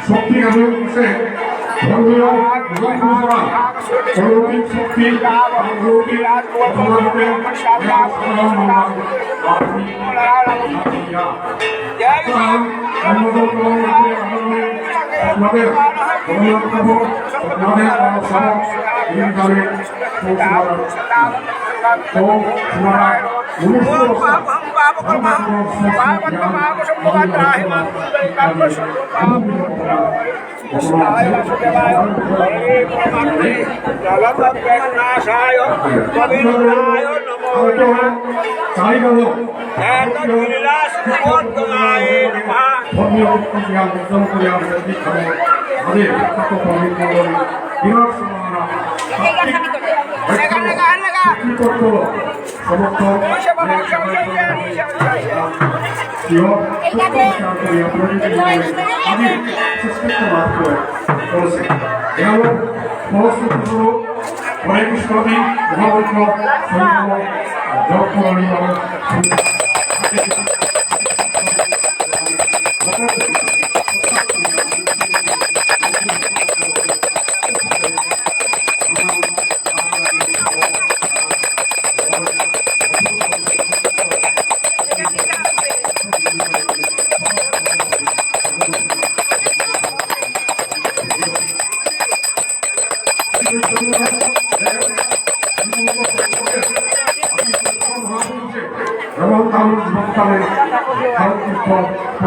শক্তি আছে ধর্মীয় অলৌকিক শক্তি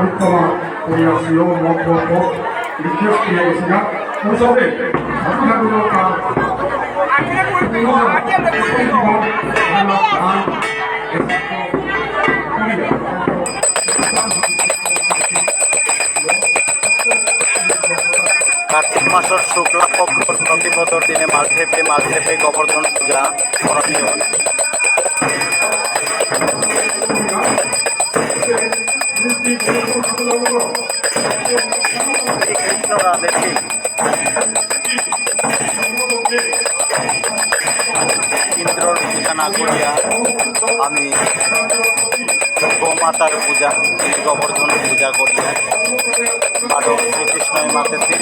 পরিক্রমা করিয়াছিল মধ্য বিশেষ ক্রিয়া অনুসারে কার্তিক মাসের শুক্লা পক্ষর প্রতিপদর দিনে মাঝদেবে গোবর্ধন পূজা করণীয়। কৃষ্ণরা দেখি ইন্দ্রর পূজা না করিয়া আমি গোমাতার পূজা গোবর্ধন পূজা করিয়া আরো শ্রীকৃষ্ণ মাতেছি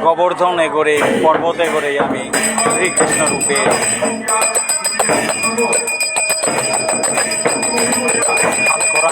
গোবর্ধনে করে পর্বতে করে আমি শ্রীকৃষ্ণ রূপে করা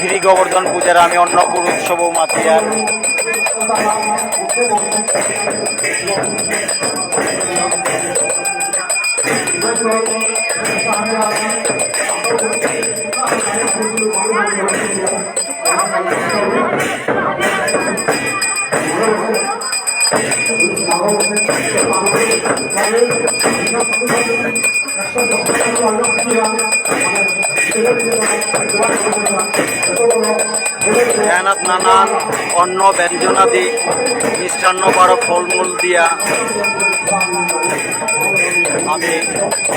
গিরি গোবর্ধন পূজার আমি অন্নপুর উৎসব মাতিয়ার ধ্যানাত নানান অন্ন ব্যঞ্জনাদি মিষ্টান্ন বারো ফলমূল দিয়া আমি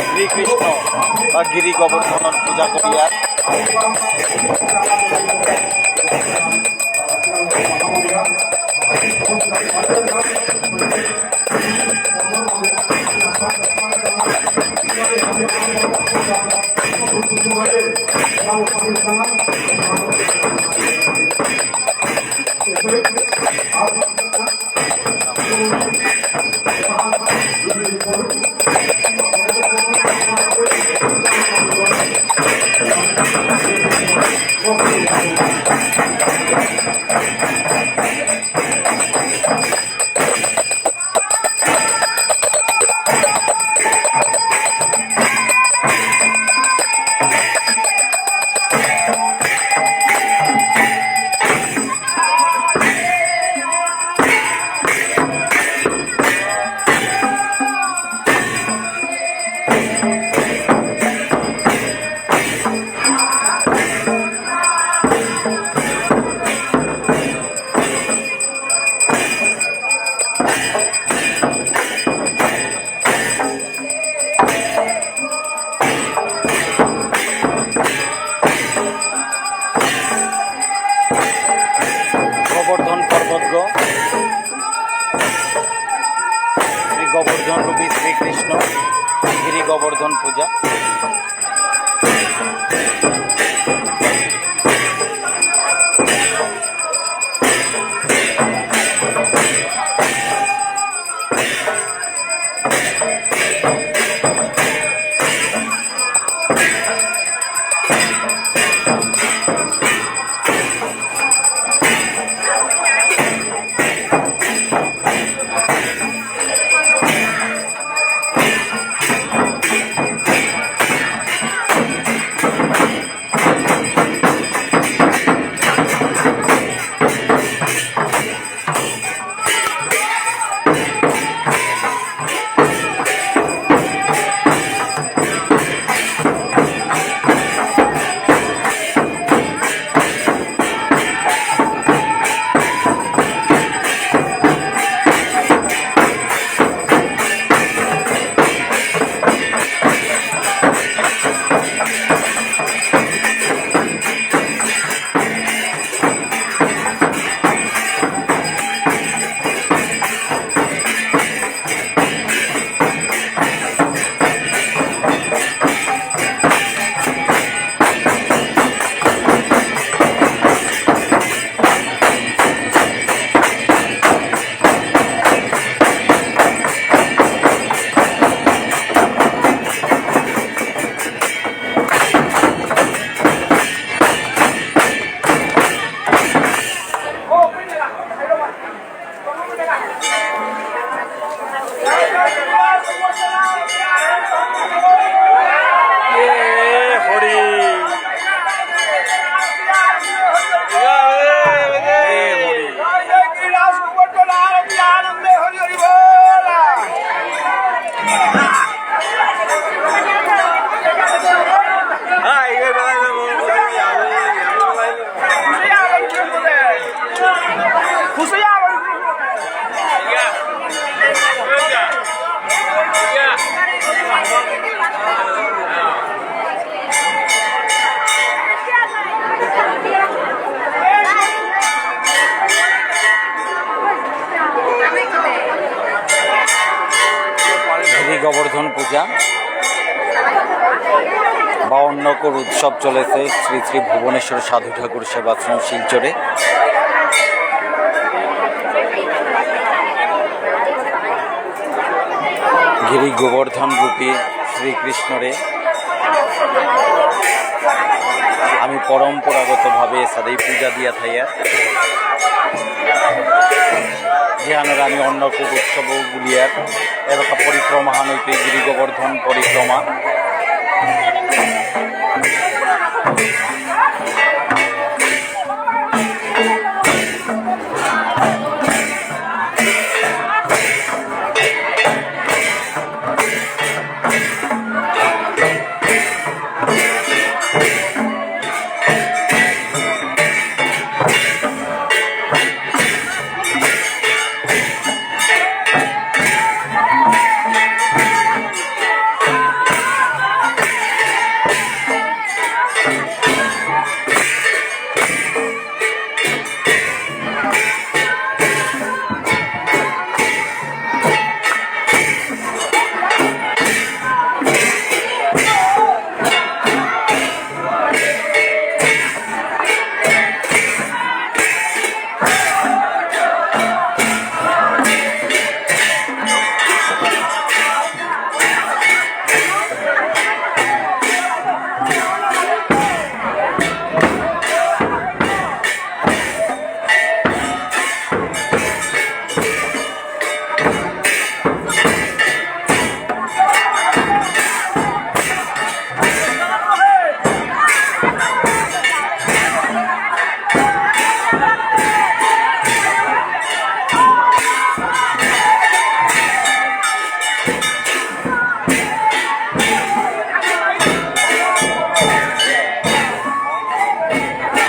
শ্রীকৃষ্ণ বা গিরি গোবর্ধনের পূজা করিয়া গোবর্ধন পর্বত শ্রী গোবর্ধন রূপী শ্রীকৃষ্ণ গিরি গোবর্ধন পূজা। গোবর্ধন পূজা বা অন্নকর উৎসব চলেছে শ্রী শ্রী ভুবনেশ্বর সাধু ঠাকুর সেবাশ্রম শিলচরে। গিরি গোবর্ধন রূপী শ্রীকৃষ্ণরে আমি পরম্পরাগতভাবে সাদাই পূজা দিয়া থাইয়া যেহানোর আমি অন্নকূট উৎসব গুলিয়ার এলাকা পরিক্রমা হানইতে গিরি গোবর্ধন পরিক্রমা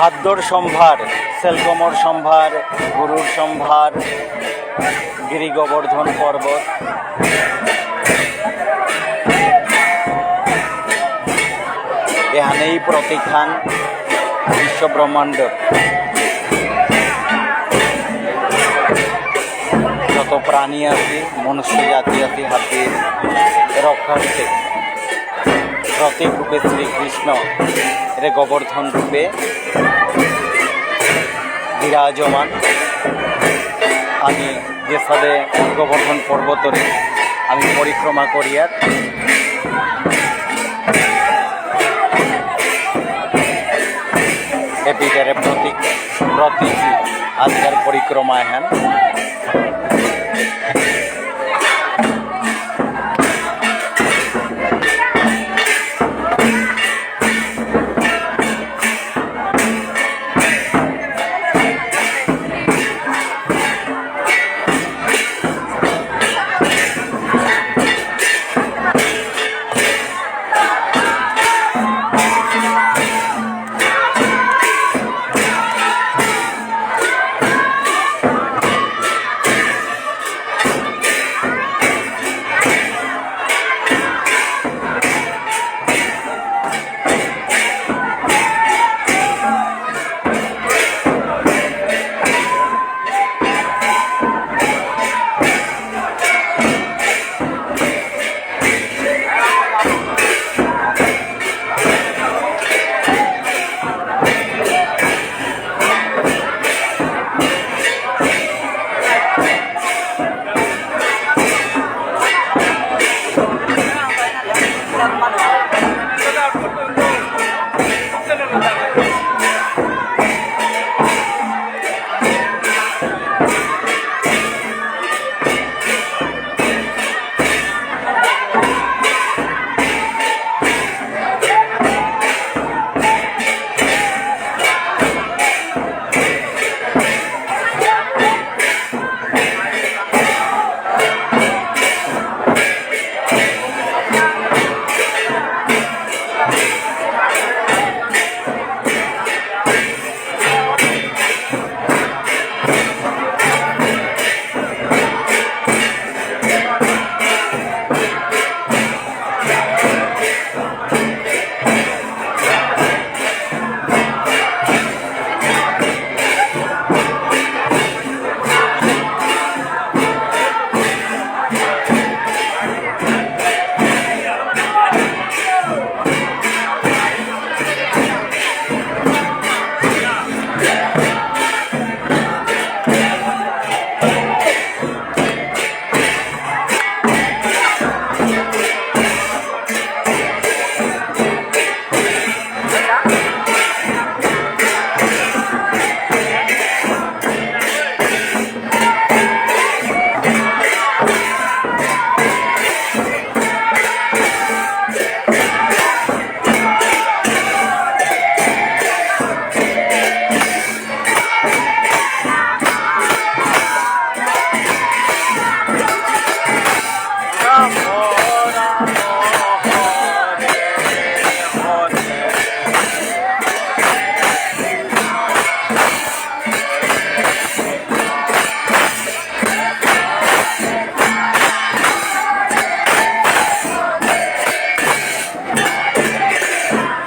খাদ্যর সম্ভার, সেলগমর সম্ভার, গরুর সম্ভার, গিরি গোবর্ধন পর্বত, এখানেই প্রতীক্ষান বিশ্ব ব্রহ্মাণ্ড যত প্রাণী আছে, মনুষ্য জাতি আছে, হাতির রক্ষার্থে প্রতীক রূপে শ্রীকৃষ্ণ এর গোবর্ধন রূপে বিরাজমান। আমি যে সাদে গোবর্ধন পর্বতরে আমি পরিক্রমা করিয়ার এপিটারে প্রতীক আজকের পরিক্রমা হ্যান।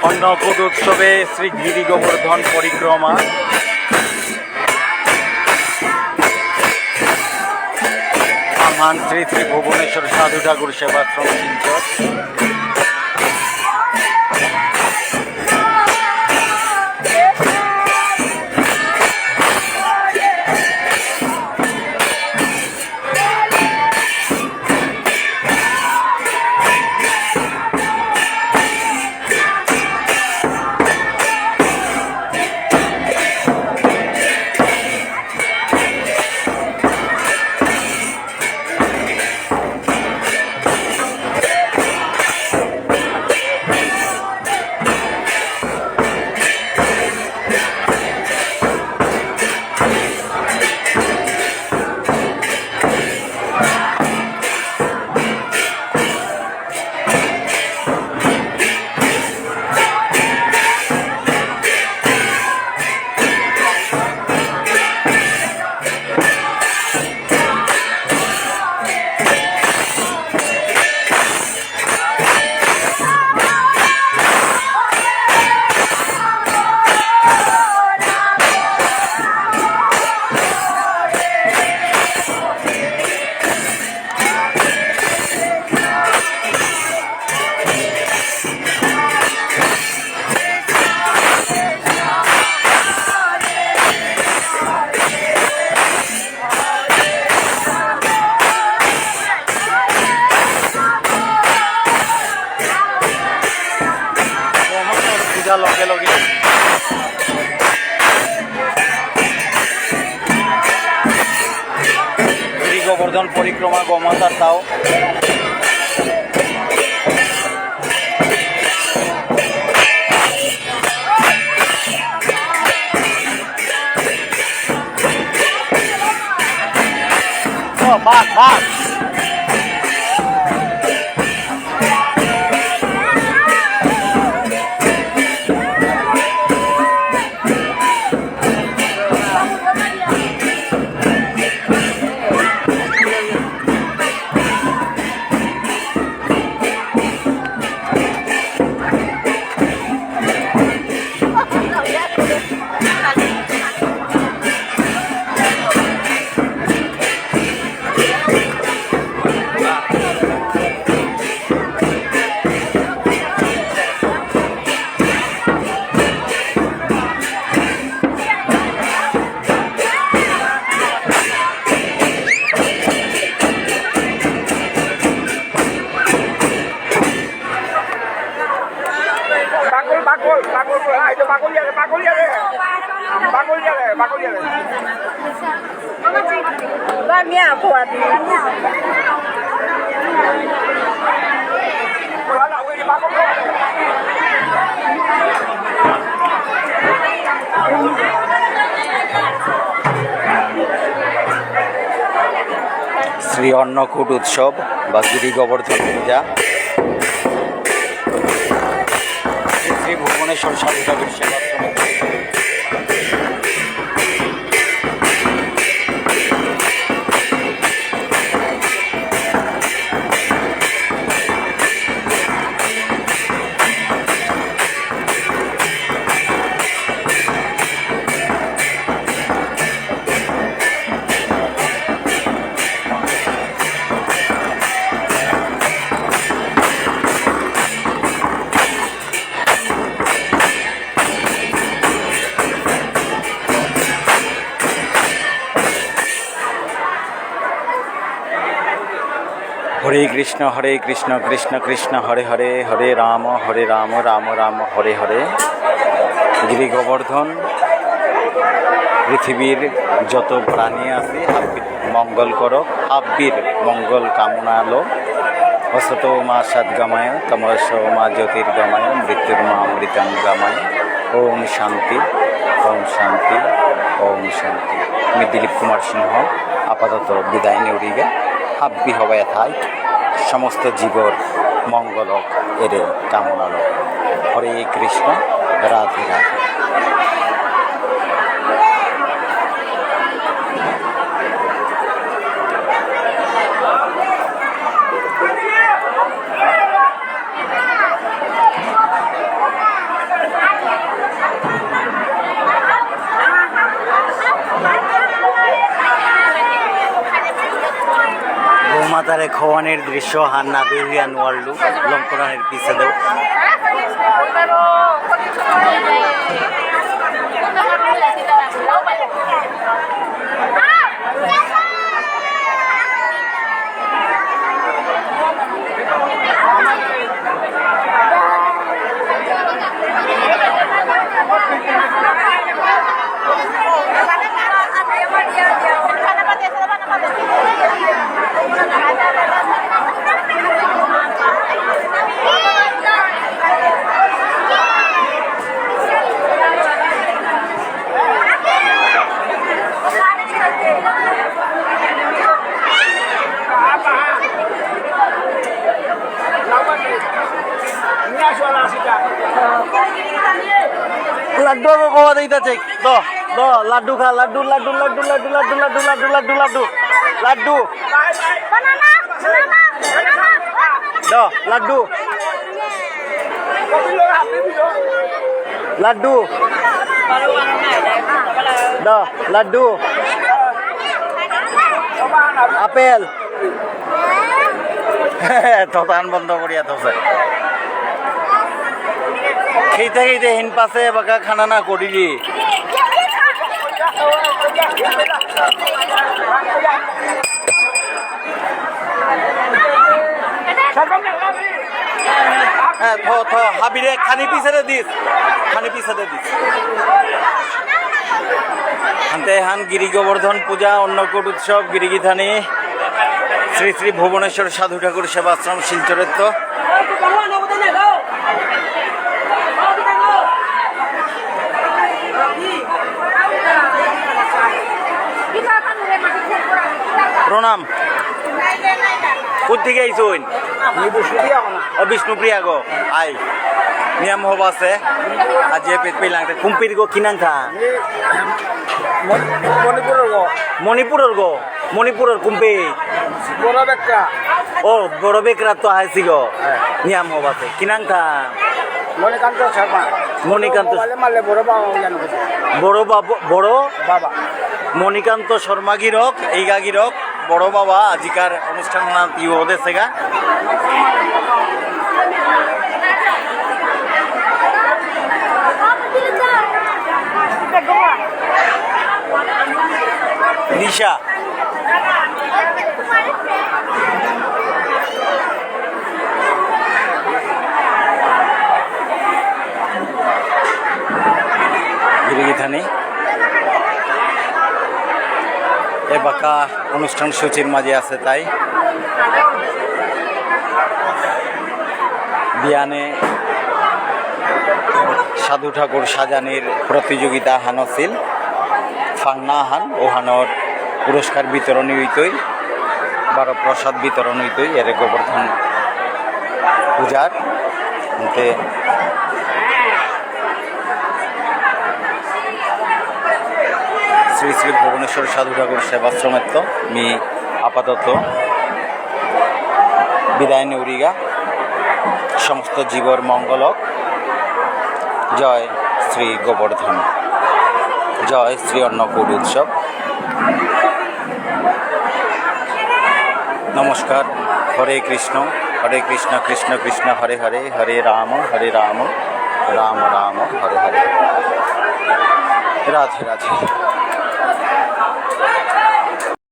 অন্নকূট উৎসবে শ্রী গিরি গোবর্ধন পরিক্রমা। মহান শ্রী শ্রী ভুবনেশ্বর সাধু ঠাকুর সেবাশ্রম শিলচর। তা লগে লগে গিরি গোবর্ধন পরিক্রমা গোমাতার তাও বাঘ বাঘ শ্রী অন্নকূট উৎসব বা গিরি গোবর্ধন পূজা শ্রী ভুবনেশ্বর সাধুঠাকুর সেবাশ্রমে হরে কৃষ্ণ কৃষ্ণ কৃষ্ণ হরে হরে হরে রাম রাম রাম হরে হরে। গিরি গোবর্ধন পৃথিবীর যত প্রাণী আছে মঙ্গল করক, হাব্বির মঙ্গল কামনালো। অসতো মা সদ্গমায় তমস মা জ্যোতির্গমায় মৃত্যুর মা অমৃতঙ্গমায়। ওম শান্তি ওম শান্তি ওম শান্তি। আমি দিলীপ কুমার সিংহ আপাতত বিদায় নেউরিগে। হাব্বি হবাই থাই সমস্ত জীবর মঙ্গল এর কামনালো। হরে কৃষ্ণ রাধে রাধে। গোমাতারে খোয়ানের দৃশ্য হান্না বেহিয়া নোয়ারলু লঙ্কনের পিছে দেও। লাড্ডু আবার কমা দিতেছে তো লাড্ডু খা লাড্ডু লাড্ডু লাড্ডু লাড্ডু লাড্ডু লাড্ডু লাড্ডু লাড্ডু লাড্ডু লাড্ডু লাড্ডু লাড্ডু লাড্ডু আপেল থতান বন্ধ করিয়া থসে খেতে খেতে হিন পাশে বাকা খানা না করিলি হ্যাঁ হাবিরে খানি পিছাতে দিস হান্তে হান গিরি গোবর্ধন পূজা অন্নকূট উৎসব গিরিগিথানি শ্রী শ্রী ভুবনেশ্বর সাধু ঠাকুর সেবাশ্রম শিলচরের তো প্রণাম কোথেকে আইসুন বিষ্ণুপ্রিয়া গো আই নিয়ম হব আছে আজি পেলাং কুম্পির গো কিনাংখা মণিপুরের কুম্পি ও বড় বেকরা তো আইসি গো নিয়ম হব আছে কিনাংখা মণিকান্ত বড় বাবা মণিকান্ত শর্মা গিরক এইগা গিরক বড় বাবা আজিকার অনুষ্ঠান নাম ইউদের সেগা নিশা গিরিগিথানি এ বাঁকা অনুষ্ঠান সূচির মাঝে আছে তাই বিয়ানে সাধু ঠাকুর সাজানির প্রতিযোগিতা হানছিল ফাংনা হান ওহানোর পুরস্কার বিতরণ হইতই বারো প্রসাদ বিতরণ হইতই এর গোবর্ধন পূজার শ্রী শ্রী ভুবনেশ্বর সাধু ঠাকুর সেবাশ্রমের তো মি আপাতত বিদায় নেউরিগা সমস্ত জীবর মঙ্গলক জয় শ্রী গোবর্ধন জয় শ্রী অন্নকূট উৎসব নমস্কার হরে কৃষ্ণ কৃষ্ণ কৃষ্ণ হরে হরে হরে রাম রাম রাম হরে হরে রাধে রাধে